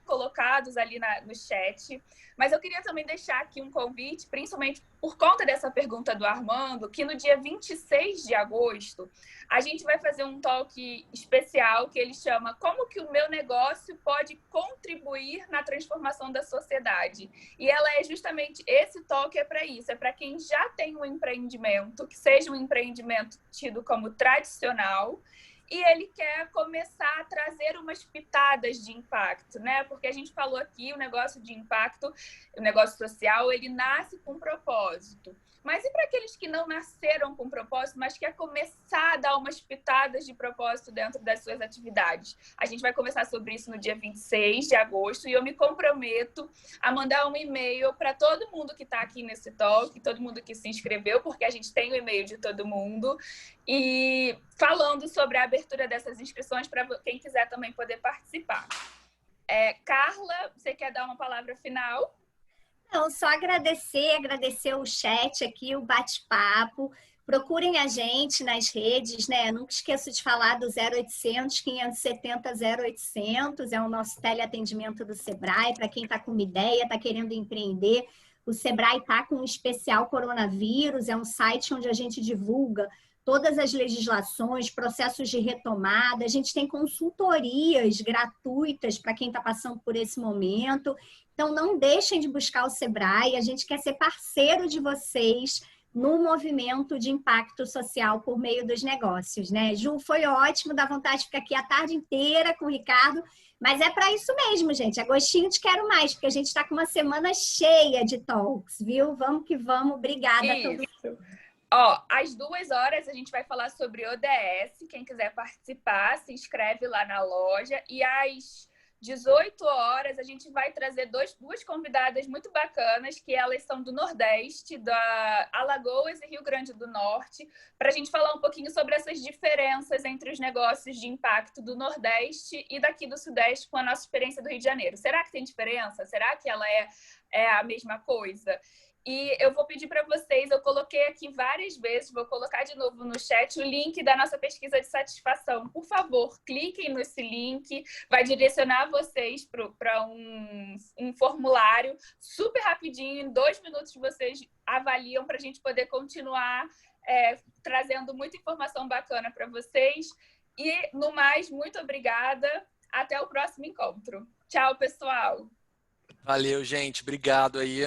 colocados ali no chat, mas eu queria também deixar aqui um convite, principalmente por conta dessa pergunta do Armando, que no dia 26 de agosto a gente vai fazer um talk especial que ele chama Como que o meu negócio pode contribuir na transformação da sociedade. E ela é justamente, esse talk é para isso, é para quem já tem um empreendimento, que seja um empreendimento tido como tradicional, e ele quer começar a trazer umas pitadas de impacto, né? Porque a gente falou aqui, o negócio de impacto, o negócio social, ele nasce com propósito. Mas e para aqueles que não nasceram com propósito, mas quer começar a dar umas pitadas de propósito dentro das suas atividades? A gente vai conversar sobre isso no dia 26 de agosto e eu me comprometo a mandar um e-mail para todo mundo que está aqui nesse talk, todo mundo que se inscreveu, porque a gente tem o e-mail de todo mundo, e falando sobre a abertura dessas inscrições para quem quiser também poder participar. Carla, você quer dar uma palavra final? Não, só agradecer o chat aqui, o bate-papo. Procurem a gente nas redes, né? Nunca esqueço de falar do 0800 570 0800, é o nosso teleatendimento do Sebrae, para quem está com uma ideia, está querendo empreender. O Sebrae está com um especial coronavírus, é um site onde a gente divulga todas as legislações, processos de retomada. A gente tem consultorias gratuitas para quem está passando por esse momento. Então, não deixem de buscar o Sebrae. A gente quer ser parceiro de vocês no movimento de impacto social por meio dos negócios, né? Ju, foi ótimo, dá vontade de ficar aqui a tarde inteira com o Ricardo, mas é para isso mesmo, gente. É gostinho de quero mais, porque a gente está com uma semana cheia de talks, viu? Vamos que vamos. Obrigada a todo mundo. Ó, às 2 horas a gente vai falar sobre ODS. Quem quiser participar, se inscreve lá na loja. E às 18 horas a gente vai trazer duas convidadas muito bacanas, que elas são do Nordeste, da Alagoas e Rio Grande do Norte, para a gente falar um pouquinho sobre essas diferenças entre os negócios de impacto do Nordeste e daqui do Sudeste com a nossa experiência do Rio de Janeiro. Será que tem diferença? Será que ela é a mesma coisa? E eu vou pedir para vocês, eu coloquei aqui várias vezes, vou colocar de novo no chat o link da nossa pesquisa de satisfação. Por favor, cliquem nesse link, vai direcionar vocês para um formulário super rapidinho, em 2 minutos vocês avaliam para a gente poder continuar trazendo muita informação bacana para vocês. E, no mais, muito obrigada. Até o próximo encontro. Tchau, pessoal. Valeu, gente. Obrigado aí.